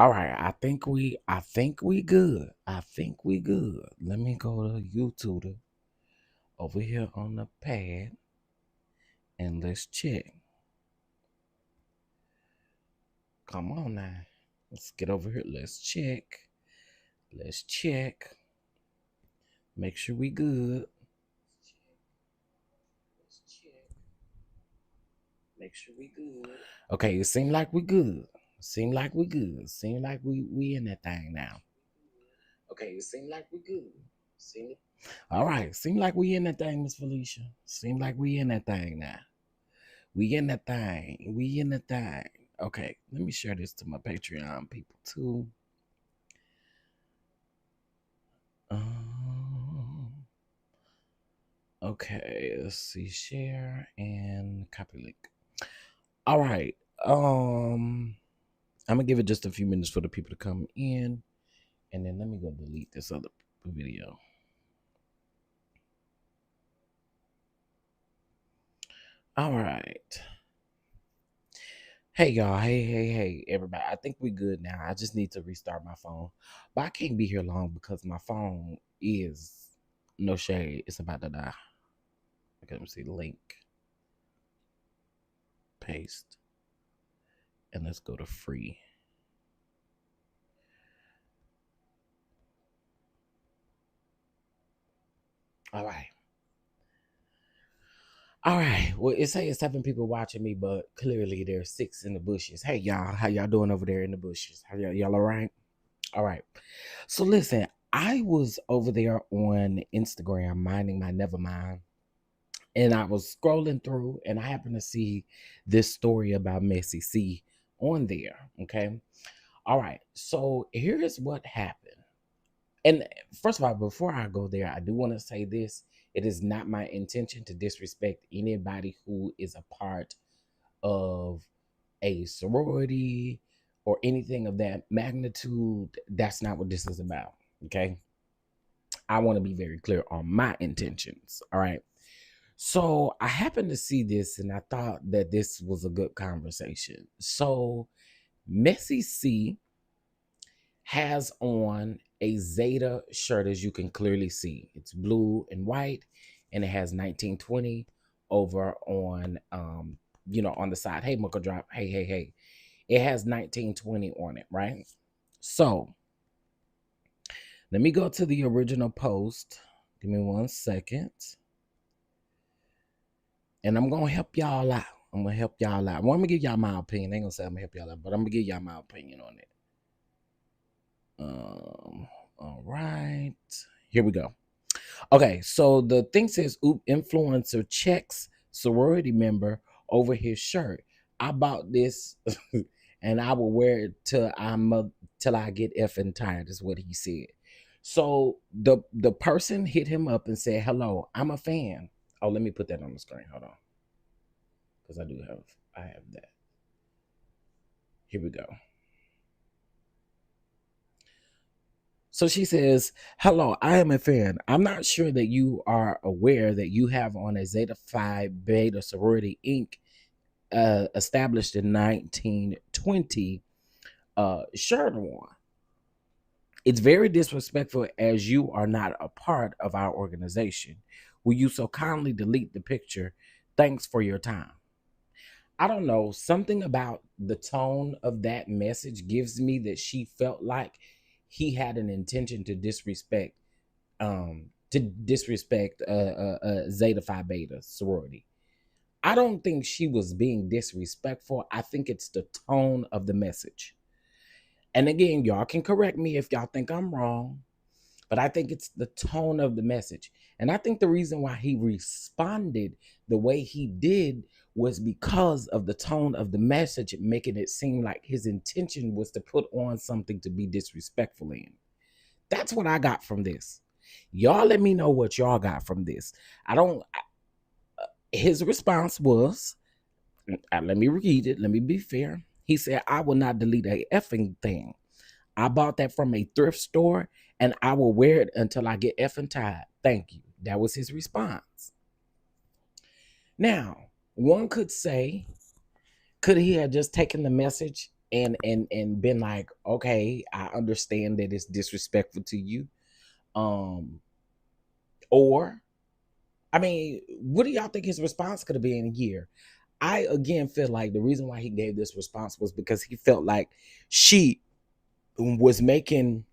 All right, I think we good. I think we good. Let me go to YouTube over here on the pad and let's check. Come on now. Let's get over here. Let's check. Let's check. Make sure we good. Let's check. Make sure we good. Okay, it seemed like we good. Seem like we good. Seem like we in that thing now. Okay, it seemed like we good. Seem all right. Seem like we in that thing, Miss Felicia. Seem like we in that thing now. We in that thing. We in that thing. Okay, let me share this to my Patreon people too. Okay, let's see. Share and copy link. All right. I'm gonna give it just a few minutes for the people to come in, and then let me go delete this other video. All right. Hey y'all, hey everybody. I think we good now. I just need to restart my phone. But I can't be here long because my phone is no shade. It's about to die. Okay, let me see. Link. Paste. And let's go to free. All right. All right. Well, it says 7 people watching me, but clearly there's 6 in the bushes. Hey y'all, how y'all doing over there in the bushes? How y'all all right? All right. So listen, I was over there on Instagram minding my never mind. And I was scrolling through and I happened to see this story about Messy C on there. Okay. All right. So here's what happened. And first of all, before I go there, I do want to say this. It is not my intention to disrespect anybody who is a part of a sorority or anything of that magnitude. That's not what this is about. Okay. I want to be very clear on my intentions. All right. So I happened to see this and I thought that this was a good conversation. So Messy C has on a Zeta shirt, as you can clearly see. It's blue and white, and it has 1920 over on on the side. Hey, Muckle Drop. Hey. It has 1920 on it, right? So let me go to the original post. Give me 1 second. And I'm gonna help y'all out. I'm gonna help y'all out. Well, I'm gonna give y'all my opinion. I ain't gonna say I'm gonna help y'all out, but I'm gonna give y'all my opinion on it. All right. Here we go. Okay, so the thing says, "Oop, influencer checks sorority member over his shirt. I bought this, and I will wear it till I get effing tired." Is what he said. So the person hit him up and said, "Hello, I'm a fan." Oh, let me put that on the screen. Hold on, because I have that. Here we go. So she says, "Hello, I am a fan. I'm not sure that you are aware that you have on a Zeta Phi Beta Sorority Inc. Established in 1920 shirt on. It's very disrespectful as you are not a part of our organization. Will you so kindly delete the picture? Thanks for your time." I don't know. Something about the tone of that message gives me that she felt like he had an intention to disrespect Zeta Phi Beta sorority. I don't think she was being disrespectful. I think it's the tone of the message. And again, y'all can correct me if y'all think I'm wrong, but I think it's the tone of the message. And I think the reason why he responded the way he did was because of the tone of the message, making it seem like his intention was to put on something to be disrespectful in. That's what I got from this. Y'all let me know what y'all got from this. His response was, let me read it. Let me be fair. He said, "I will not delete a effing thing. I bought that from a thrift store and I will wear it until I get effing tired. Thank you." That was his response. Now, one could say, could he have just taken the message and been like, okay, I understand that it's disrespectful to you. Um, or I mean, what do y'all think his response could have been here? I again feel like the reason why he gave this response was because he felt like she was making,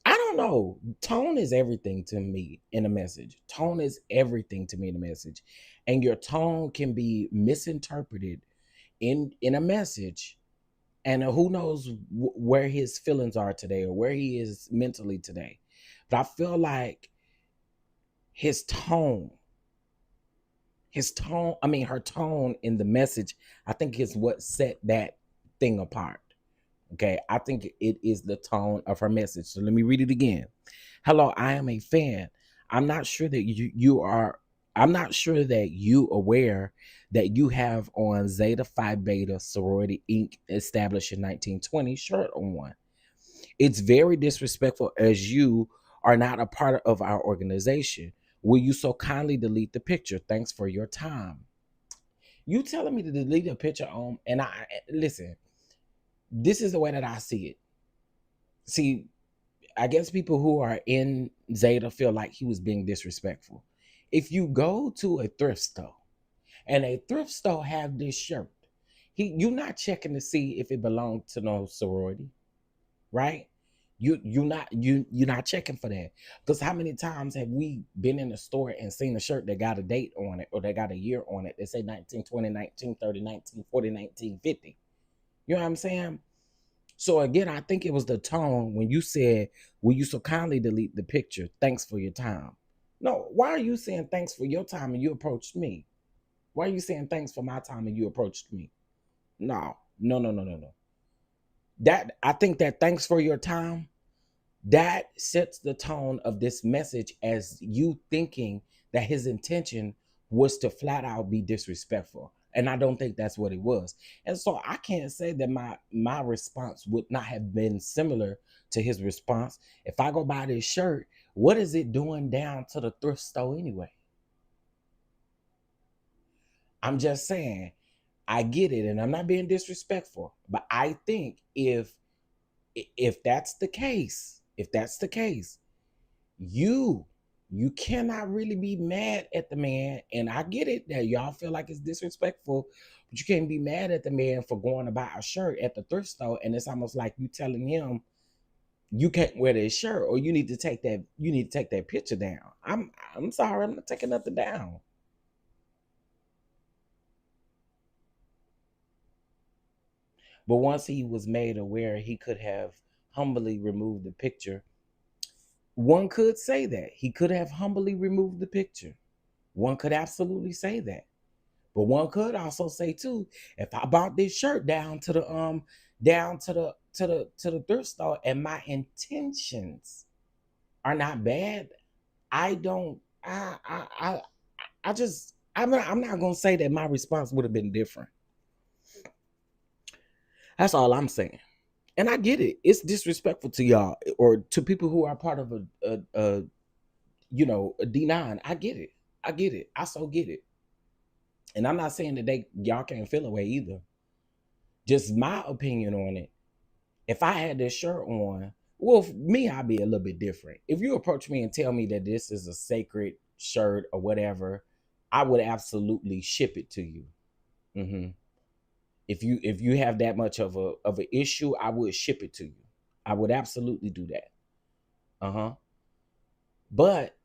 I don't know. Tone is everything to me in a message. Tone is everything to me in a message. And your tone can be misinterpreted in a message. And who knows where his feelings are today or where he is mentally today. But I feel like his tone, I mean, her tone in the message, I think is what set that thing apart. Okay. I think it is the tone of her message. So let me read it again. Hello, I am a fan. I'm not sure that I'm not sure that you aware that you have on Zeta Phi Beta Sorority Inc. established in 1920 shirt on. It's very disrespectful as you are not a part of our organization. Will you so kindly delete the picture? Thanks for your time. You telling me to delete a picture on, and I listen, this is the way that I see it. See, I guess people who are in Zeta feel like he was being disrespectful. If you go to a thrift store and a thrift store have this shirt, you're not checking to see if it belonged to no sorority, right? You're not checking for that. Because how many times have we been in a store and seen a shirt that got a date on it or that got a year on it? They say 1920, 1930, 1940, 1950. You know what I'm saying? So again, I think it was the tone when you said, will you so kindly delete the picture? Thanks for your time. No, why are you saying thanks for your time and you approached me? Why are you saying thanks for my time and you approached me? No, no, no, no, no, no. That I think that thanks for your time, that sets the tone of this message as you thinking that his intention was to flat out be disrespectful, and I don't think that's what it was. And so I can't say that my response would not have been similar to his response. If I go buy this shirt, what is it doing down to the thrift store anyway? I'm just saying, I get it, and I'm not being disrespectful, but I think if that's the case, you you cannot really be mad at the man. And I get it that y'all feel like it's disrespectful, but you can't be mad at the man for going to buy a shirt at the thrift store, and it's almost like you telling him you can't wear this shirt or you need to take that picture down. I'm sorry, I'm not taking nothing down. But once he was made aware, he could have humbly removed the picture. One could say that he could have humbly removed the picture. One could absolutely say that. But one could also say too, if I bought this shirt down to the thrift store and my intentions are not bad, I don't I just I'm not gonna say that my response would have been different. That's all I'm saying. And I get it. It's disrespectful to y'all or to people who are part of a a D9. I get it. I get it. I so get it. And I'm not saying that y'all can't feel away either. Just my opinion on it. If I had this shirt on, well, for me, I'd be a little bit different. If you approach me and tell me that this is a sacred shirt or whatever, I would absolutely ship it to you. hmm if you have that much of an issue, I would ship it to you. I would absolutely do that. Uh-huh. But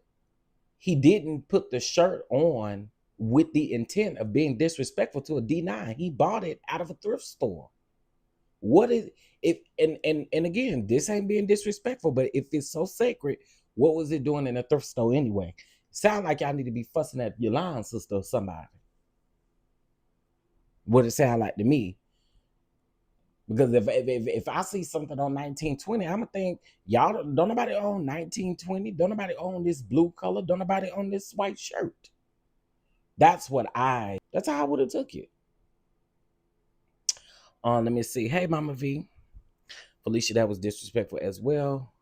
he didn't put the shirt on with the intent of being disrespectful to a D9. He bought it out of a thrift store. What is if and again, this ain't being disrespectful, but if it's so sacred, what was it doing in a thrift store anyway? Sound like y'all need to be fussing at your line sister or somebody. What it sound like to me. Because if I see something on 1920, I'm gonna think y'all don't nobody own 1920, don't nobody own this blue color, don't nobody own this white shirt. That's how I would have took it. Let me see. Hey, Mama V. Felicia, that was disrespectful as well.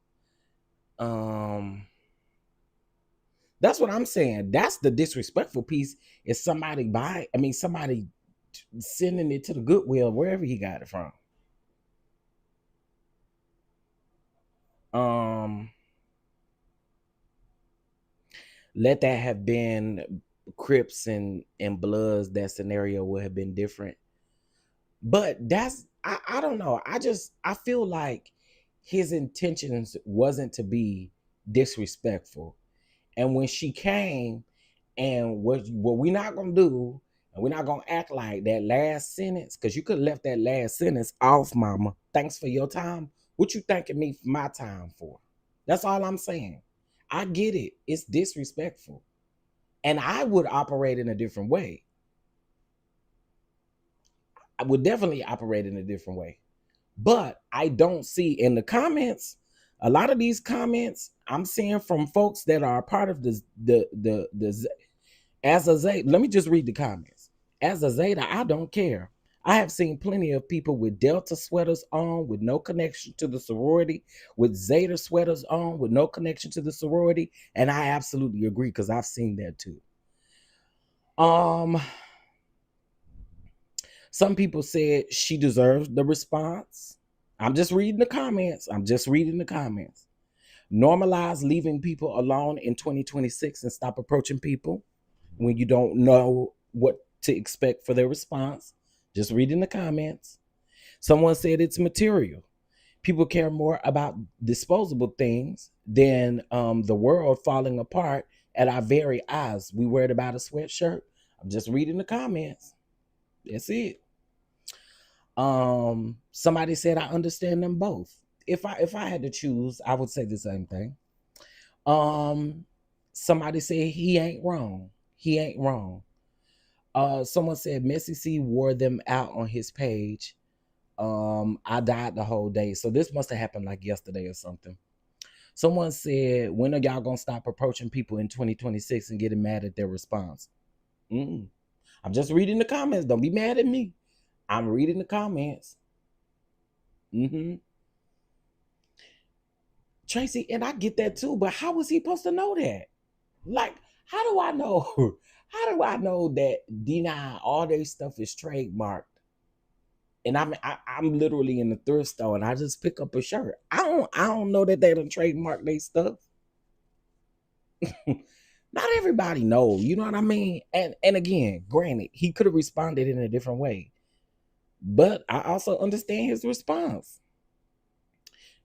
That's what I'm saying. That's the disrespectful piece. Is somebody somebody sending it to the Goodwill, wherever he got it from. Let that have been Crips and Bloods, that scenario would have been different. But that's I don't know. I feel like his intentions wasn't to be disrespectful. And when she came, and what we not gonna do, and we're not gonna act like that last sentence, because you could have left that last sentence off, mama. Thanks for your time. What you thanking me for my time for? That's all I'm saying. I get it. It's disrespectful. And I would operate in a different way. I would definitely operate in a different way. But I don't see in the comments, a lot of these comments I'm seeing from folks that are a part of the as a Zeta. Let me just read the comments. As a Zeta, I don't care. I have seen plenty of people with Delta sweaters on with no connection to the sorority, with Zeta sweaters on with no connection to the sorority, and I absolutely agree because I've seen that too. Some people said she deserves the response. I'm just reading the comments. Normalize leaving people alone in 2026 and stop approaching people when you don't know what to expect for their response. Just reading the comments. Someone said it's material. People care more about disposable things than the world falling apart at our very eyes. We worried about a sweatshirt. I'm just reading the comments. That's it. Somebody said I understand them both. If I had to choose, I would say the same thing. Somebody said he ain't wrong. He ain't wrong. Someone said Messy C wore them out on his page. I died the whole day. So this must have happened like yesterday or something. Someone said, when are y'all gonna stop approaching people in 2026 and getting mad at their response? I'm just reading the comments. Don't be mad at me. I'm reading the comments. Tracy, and I get that too, but how was he supposed to know that? Like, how do I know? How do I know that D9 all their stuff is trademarked? And I'm literally in the thrift store and I just pick up a shirt. I don't know that they don't trademark their stuff. Not everybody knows, you know what I mean? And again, granted, he could have responded in a different way. But I also understand his response.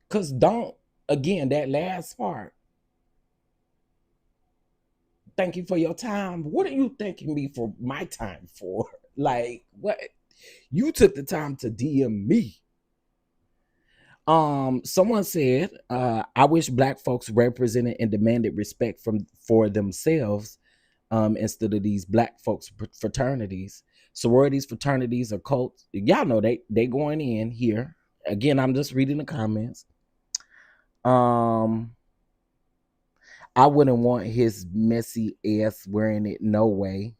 Cause again, that last part. Thank you for your time. What are you thanking me for my time for? Like, what? You took the time to DM me. Someone said, I wish Black folks represented and demanded respect for themselves, instead of these Black folks fraternities. Sororities, fraternities, or cults. Y'all know they going in here. Again, I'm just reading the comments. I wouldn't want his messy ass wearing it, no way.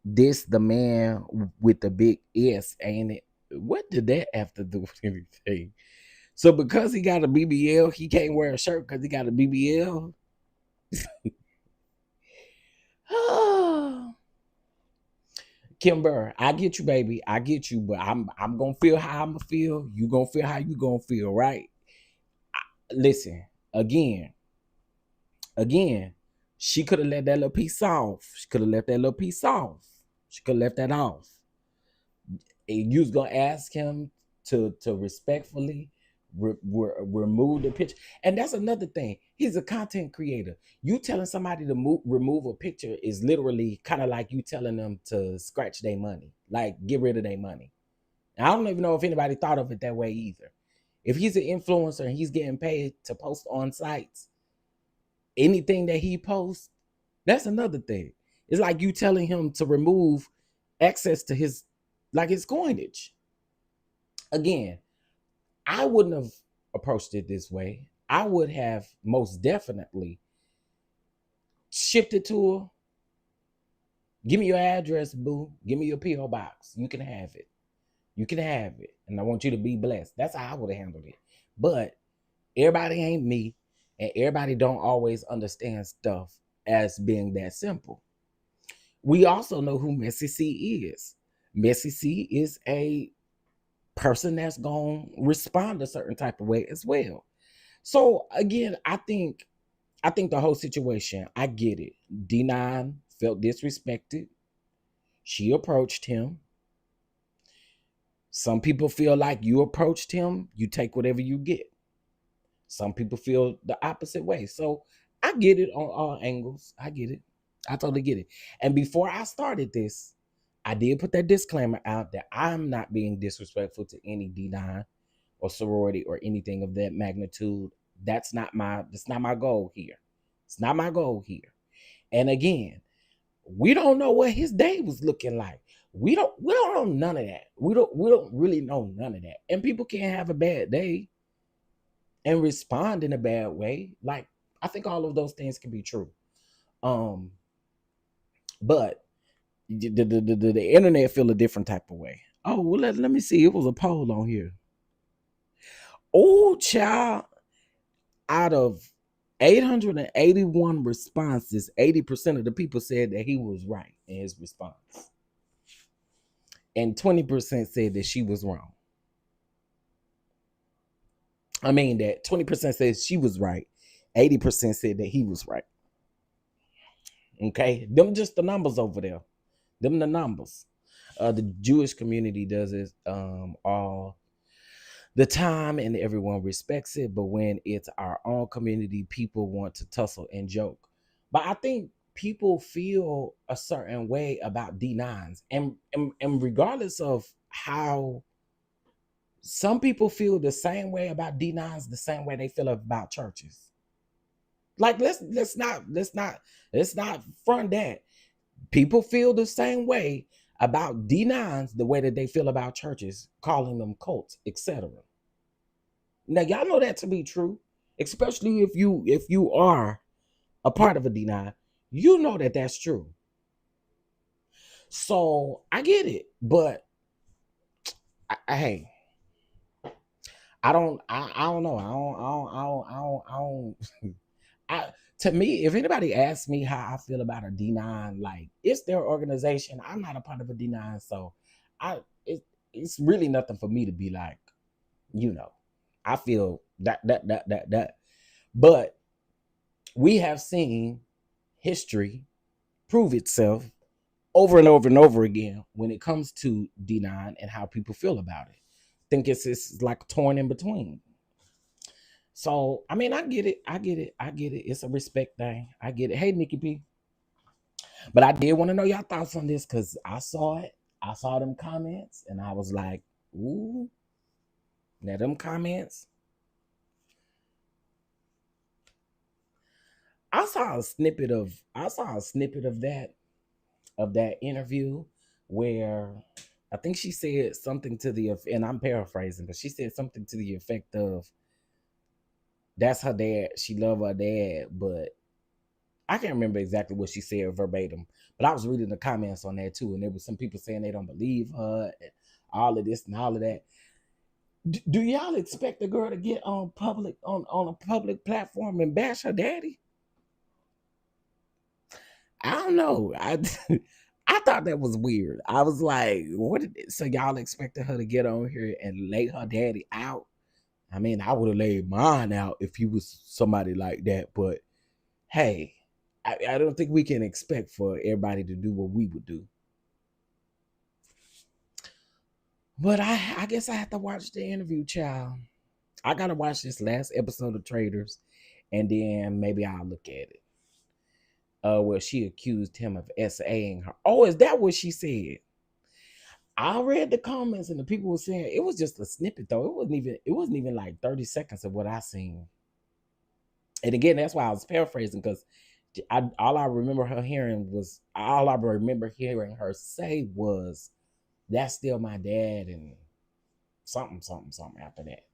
This the man with the big S, ain't it? What did that have to do with anything? So because he got a BBL, he can't wear a shirt because he got a BBL. Kimber, I get you, baby. I get you, but I'm gonna feel how I'm gonna feel. You gonna feel how you gonna feel, right? Listen, again, she could have let that little piece off. She could have left that little piece off. She could have left that off. And you was gonna ask him to respectfully remove the picture. And that's another thing. He's a content creator. You telling somebody to remove a picture is literally kind of like you telling them to scratch their money, like get rid of their money. And I don't even know if anybody thought of it that way either. If he's an influencer and he's getting paid to post on sites, anything that he posts, that's another thing. It's like you telling him to remove access to his coinage. Again, I wouldn't have approached it this way. I would have most definitely shipped it to her. Give me your address, boo. Give me your P.O. box. You can have it. You can have it. And I want you to be blessed. That's how I would have handled it. But everybody ain't me. And everybody don't always understand stuff as being that simple. We also know who Messy C is. Messy C is a person that's gonna respond a certain type of way as well. So again, I think the whole situation, I get it. D9 felt disrespected. She approached him. Some people feel like you approached him, you take whatever you get. Some people feel the opposite way. So I get it on all angles. I get it. I totally get it. And before I started this, I did put that disclaimer out that I'm not being disrespectful to any D9 or sorority or anything of that magnitude. That's not my goal here. It's not my goal here. And again, we don't know what his day was looking like. We don't know none of that. We don't really know none of that. And people can't have a bad day and respond in a bad way. Like, I think all of those things can be true. Um, but the internet feel a different type of way. Oh, well, let me see. It was a poll on here. Oh, child, out of 881 responses, 80% of the people said that he was right in his response. And 20% said that she was wrong. I mean, that 20% said she was right. 80% said that he was right. Okay? Them just the numbers over there. Them the numbers. The Jewish community does it all the time and everyone respects it. But when it's our own community, people want to tussle and joke. But I think people feel a certain way about D9s. And regardless of how some people feel the same way about D9s, the same way they feel about churches. Like let's not front that. People feel the same way about D9s the way that they feel about churches, calling them cults, etc. Now y'all know that to be true, especially if you are a part of a D9, you know that that's true. So I get it, but hey, I don't know. I to me, if anybody asks me how I feel about a D9, like it's their organization. I'm not a part of a D9, so I it's really nothing for me to be like, you know. I feel that. But we have seen history prove itself over and over and over again when it comes to D9 and how people feel about it. I think it's like torn in between. So I mean, I get it. I get it. I get it. It's a respect thing. I get it. Hey, Nikki P. But I did want to know y'all thoughts on this because I saw it. I saw them comments and I was like, ooh, now them comments. I saw a snippet of that interview where I think she said something to the and I'm paraphrasing, but she said something to the effect of that's her dad. She love her dad, but I can't remember exactly what she said verbatim, but I was reading the comments on that too, and there was some people saying they don't believe her, and all of this and all of that. Do y'all expect the girl to get on a public platform and bash her daddy? I don't know. I thought that was weird. I was like, what? So y'all expected her to get on here and lay her daddy out? I mean, I would have laid mine out if he was somebody like that, but hey, I don't think we can expect for everybody to do what we would do. But I guess I have to watch the interview, child. I gotta watch this last episode of Traders, and then maybe I'll look at it. Where she accused him of SAing her. Oh, is that what she said? I read the comments and the people were saying it was just a snippet though. It wasn't even like 30 seconds of what I seen. And again, that's why I was paraphrasing because all I remember hearing her say was, "That's still my dad," and something, something, something after that.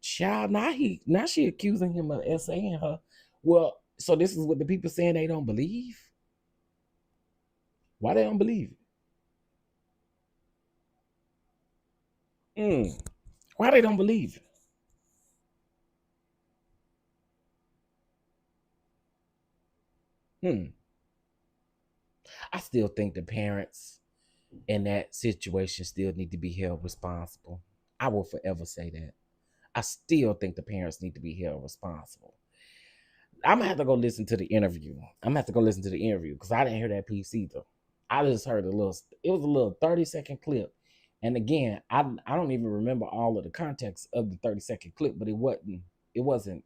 Child, now she accusing him of saying her. Well, so this is what the people saying they don't believe. Why they don't believe it? Why they don't believe it? Hmm. I still think the parents. in that situation still need to be held responsible. I will forever say that. I still think the parents need to be held responsible. I'm gonna have to go listen to the interview. I'm gonna have to go listen to the interview because I didn't hear that piece either. I just heard a little. It was a little 30-second clip, and again, I don't even remember all of the context of the 30-second clip, but it wasn't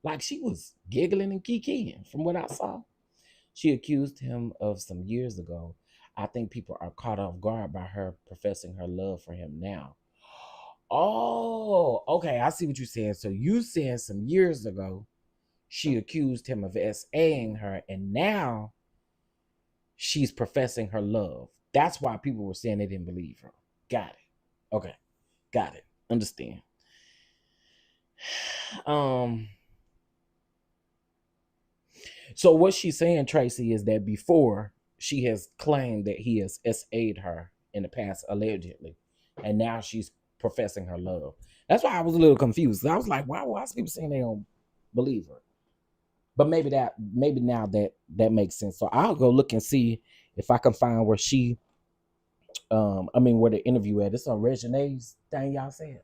like she was giggling and kikiing from what I saw. She accused him of some years ago. I think people are caught off guard by her professing her love for him now. Oh, okay. I see what you're saying. So you saying some years ago she accused him of SAing her, and now she's professing her love. That's why people were saying they didn't believe her. Got it. Okay. Got it. Understand. Um, so what she's saying, Tracy, is that before she has claimed that he has SA'd her in the past, allegedly, and now she's professing her love. That's why I was a little confused. I was like, why is people saying they don't believe her? But maybe now that makes sense. So I'll go look and see if I can find where she where the interview at. It's on Regine's thing y'all said.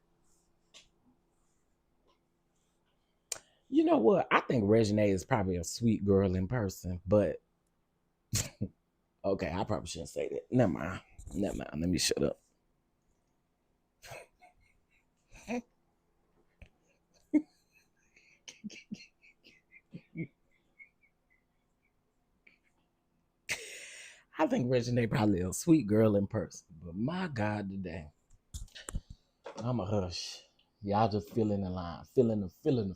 You know what? I think Regine is probably a sweet girl in person, but okay, I probably shouldn't say that. Never mind. Never mind. Let me shut up. I think Regine probably a sweet girl in person, but my God, today I'm a hush. Y'all just fill in the line, fill in the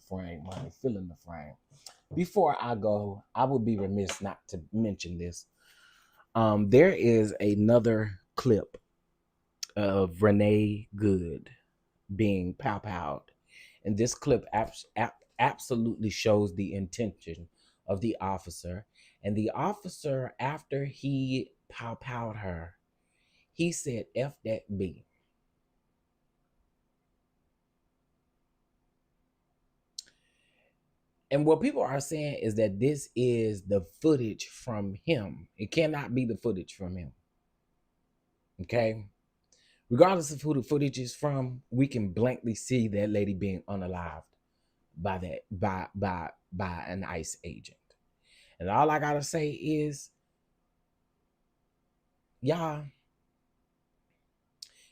frame, honey, fill in the frame. Before I go, I would be remiss not to mention this. There is another clip of Renee Good being pow-powed, and this clip absolutely shows the intention of the officer. And the officer, after he pow-powed her, he said, "F that B." And what people are saying is that this is the footage from him. It cannot be the footage from him. Okay? Regardless of who the footage is from, we can blankly see that lady being unalived by an ICE agent. And all I gotta say is, y'all,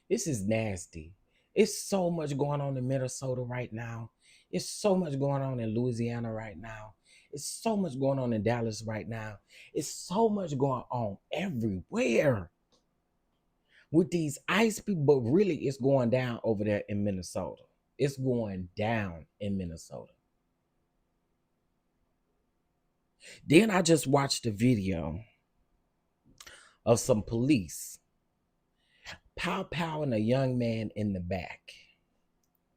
this is nasty. It's so much going on in Minnesota right now. It's so much going on in Louisiana right now. It's so much going on in Dallas right now. It's so much going on everywhere with these ICE people, but really it's going down over there in Minnesota. It's going down in Minnesota. Then I just watched a video of some police pow-powing a young man in the back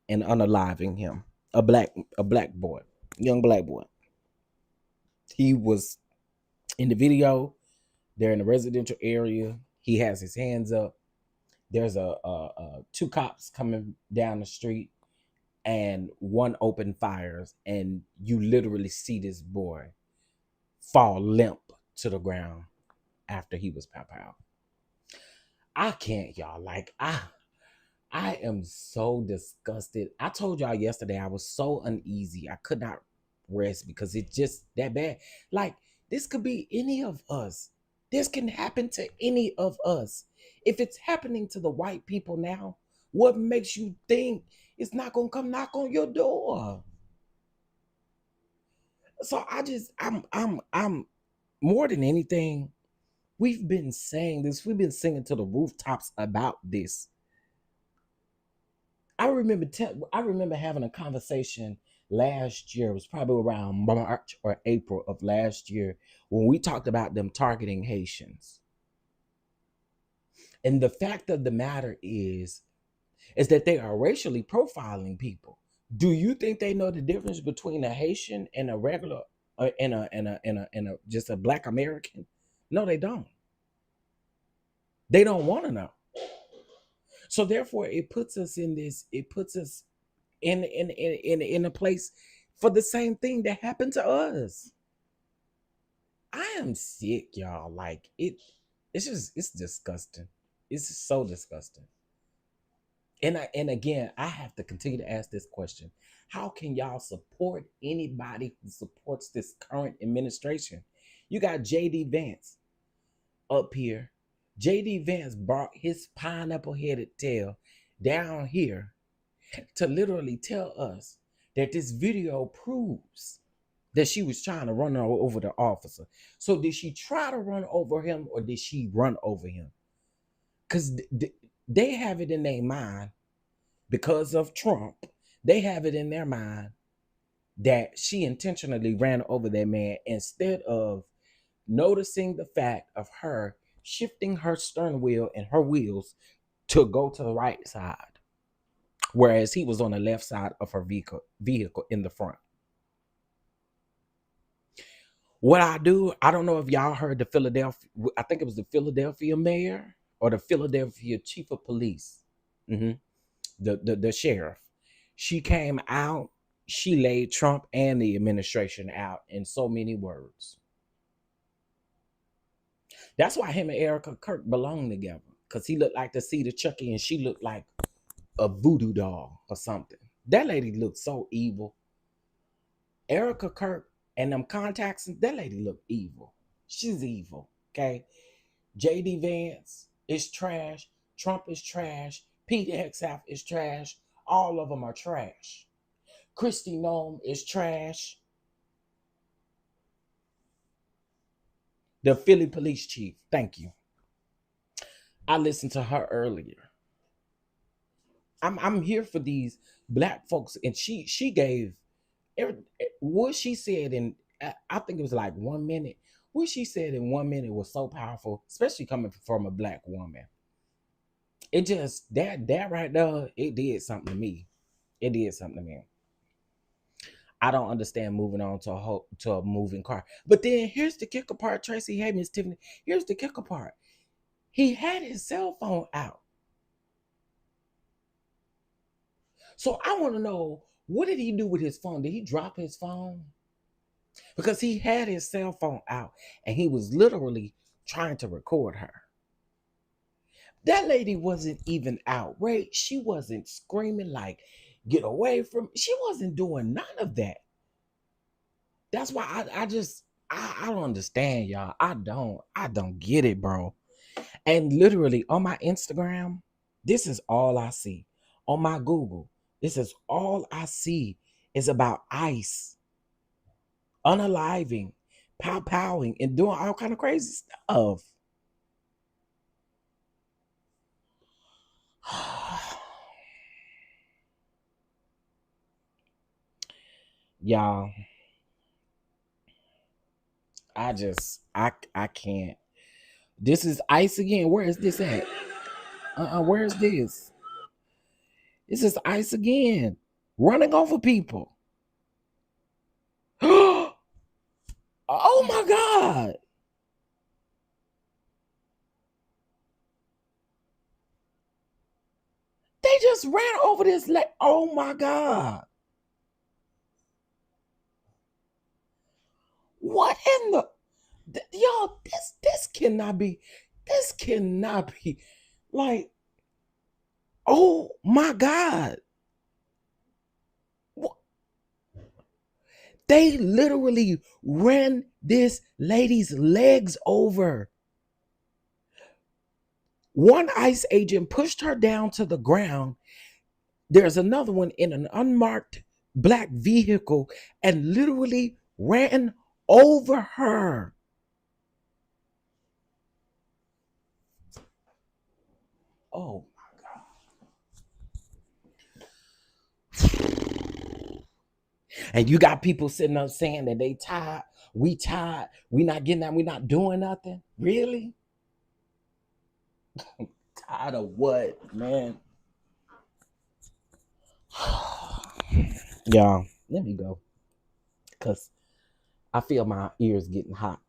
and unaliving him. A black boy, young black boy. He was in the video. They're in a residential area. He has his hands up. There's a two cops coming down the street, and one open fires, and you literally see this boy fall limp to the ground after he was pow. I can't, y'all. Like, I am so disgusted. I told y'all yesterday I was so uneasy. I could not rest because it's just that bad. Like, this could be any of us. This can happen to any of us. If it's happening to the white people now, what makes you think it's not gonna come knock on your door? So I'm more than anything, we've been saying this, we've been singing to the rooftops about this. I remember having a conversation last year. It was probably around March or April of last year when we talked about them targeting Haitians. And the fact of the matter is that they are racially profiling people. Do you think they know the difference between a Haitian and a regular and a just a black American? No, they don't. They don't want to know. So therefore, it puts us in this. It puts us in a place for the same thing that happened to us. I am sick, y'all. Like it's disgusting. It's so disgusting. And again, I have to continue to ask this question. How can y'all support anybody who supports this current administration? You got JD Vance up here. JD Vance brought his pineapple headed tail down here to literally tell us that this video proves that she was trying to run over the officer. So did she try to run over him or did she run over him? Because they have it in their mind, because of Trump, they have it in their mind that she intentionally ran over that man instead of noticing the fact of her shifting her stern wheel and her wheels to go to the right side, whereas he was on the left side of her vehicle in the front. What I do, I don't know if y'all heard the Philadelphia, I think it was the Philadelphia mayor or the Philadelphia chief of police, the sheriff. She came out, she laid Trump and the administration out in so many words. That's why him and Erica Kirk belong together, because he looked like the Cedar Chucky and she looked like a voodoo doll or something. That lady looked so evil. Erica Kirk and them contacts, that lady looked evil. She's evil, okay? JD Vance is trash. Trump is trash. Pete Hegseth is trash. All of them are trash. Kristi Noem is trash. The Philly police chief, thank you. I listened to her earlier. I'm here for these black folks, and she gave what she said in, I think it was like 1 minute. What she said in 1 minute was so powerful, especially coming from a black woman. It just that right there, it did something to me. It did something to me. I don't understand moving on to a moving car. But then here's the kicker part, Tracy. Hey, Miss Tiffany. Here's the kicker part. He had his cell phone out. So I want to know, what did he do with his phone? Did he drop his phone? Because he had his cell phone out and he was literally trying to record her. That lady wasn't even outraged. She wasn't screaming like, get away from me. She wasn't doing none of that. That's why I don't understand, y'all. I don't get it, bro. And literally on my Instagram, this is all I see. On my Google, this is all I see is about ICE unaliving, pow-powing, and doing all kind of crazy stuff. Y'all, I can't. This is ICE again. Where is this at? Where is this? This is ICE again. Running over people. Oh my God. They just ran over this oh my God. What in the y'all, this cannot be like, oh my God. They literally ran this lady's legs over. One ICE agent pushed her down to the ground. There's another one in an unmarked black vehicle and literally ran over her. Oh my God. And you got people sitting up saying that they tired. We tired. We not getting that. We not doing nothing. Really? Tired of what, man? Y'all, let me go. Because I feel my ears getting hot.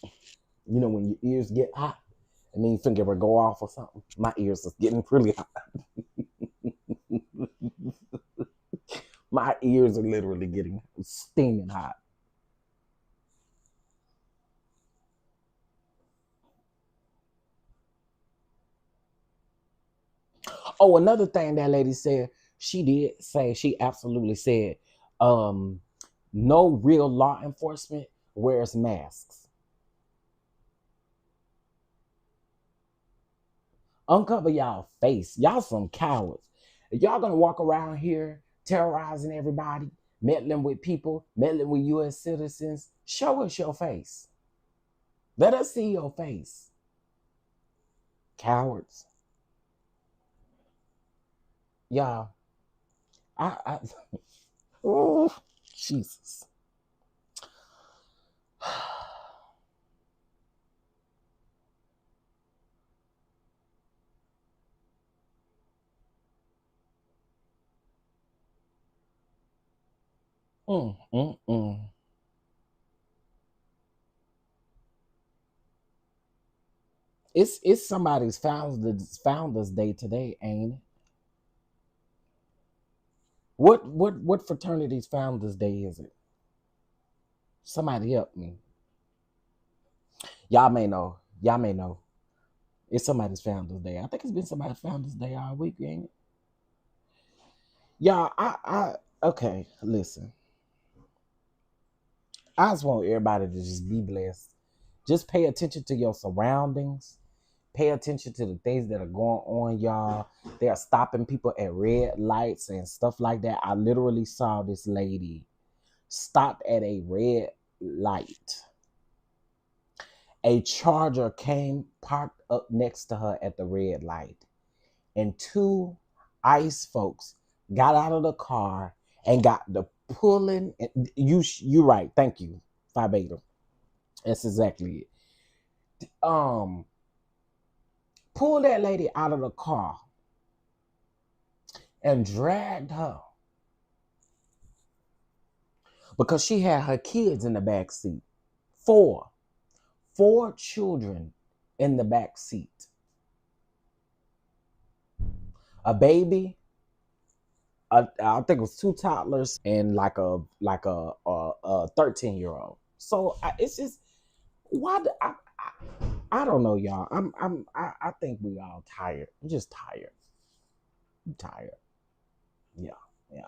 You know, when your ears get hot, it means you think it would go off or something. My ears is getting really hot. My ears are literally getting steaming hot. Oh, another thing that lady said, she did say, she absolutely said, um, no real law enforcement wears masks. Uncover y'all face. Y'all some cowards. If y'all gonna walk around here terrorizing everybody, meddling with people, meddling with U.S. citizens, show us your face. Let us see your face. Cowards. Y'all, I oh, Jesus. Mm, mm, mm. It's somebody's founders day today, ain't it? What fraternity's founders day is it? Somebody help me. Y'all may know. Y'all may know. It's somebody's founders day. I think it's been somebody's founders day all week, ain't it? Y'all, I okay, listen. I just want everybody to just be blessed. Just pay attention to your surroundings. Pay attention to the things that are going on, y'all. They are stopping people at red lights and stuff like that. I literally saw this lady stopped at a red light. A charger came parked up next to her at the red light, and two ICE folks got out of the car and got the pulling. You right? Thank you, Phi Beta. That's exactly it. Pulled that lady out of the car and dragged her because she had her kids in the back seat. Four children in the back seat. A baby, I think it was two toddlers and like a 13-year-old. So it's just why I don't know, y'all. I think we all tired. I'm just tired. I'm tired. Yeah, yeah.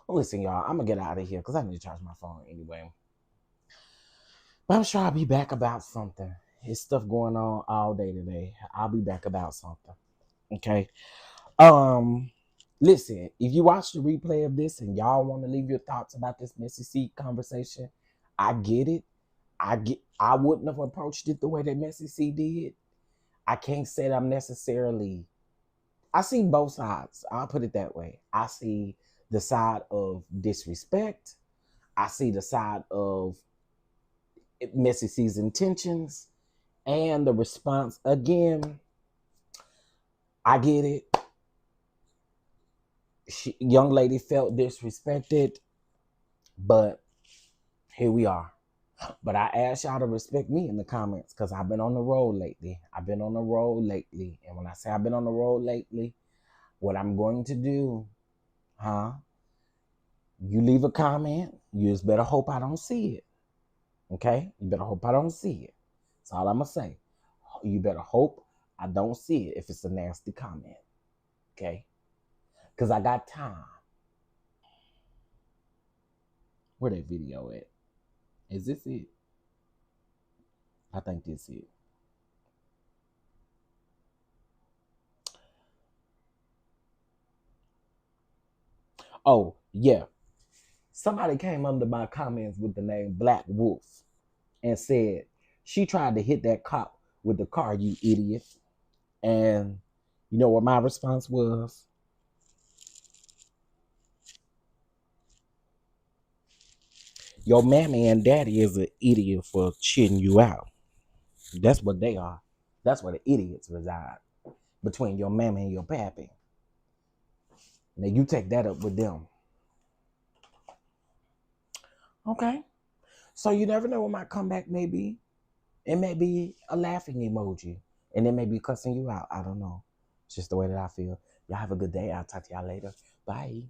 Well, listen, y'all. I'm gonna get out of here because I need to charge my phone anyway. But I'm sure I'll be back about something. There's stuff going on all day today. I'll be back about something. Okay. Um, Listen, if you watch the replay of this and y'all want to leave your thoughts about this Messy C conversation, I get it. I wouldn't have approached it the way that Messy C did. I can't say that I'm necessarily I see both sides. I'll put it that way. I see the side of disrespect. I see the side of Messy C's intentions and the response. Again, I get it. Young lady felt disrespected, but here we are. But I ask y'all to respect me in the comments because I've been on the road lately. I've been on the road lately. And when I say I've been on the road lately, what I'm going to do, huh? You leave a comment. You just better hope I don't see it. Okay? You better hope I don't see it. That's all I'm going to say. You better hope I don't see it if it's a nasty comment. Okay? Because I got time. Where that video at? Is this it? I think this is it. Oh, yeah. Somebody came under my comments with the name Black Wolf and said, she tried to hit that cop with the car, you idiot. And you know what my response was? Your mammy and daddy is an idiot for shitting you out. That's what they are. That's where the idiots reside. Between your mammy and your pappy. Now you take that up with them. Okay. So you never know what my comeback may be. It may be a laughing emoji. And it may be cussing you out. I don't know. It's just the way that I feel. Y'all have a good day. I'll talk to y'all later. Bye.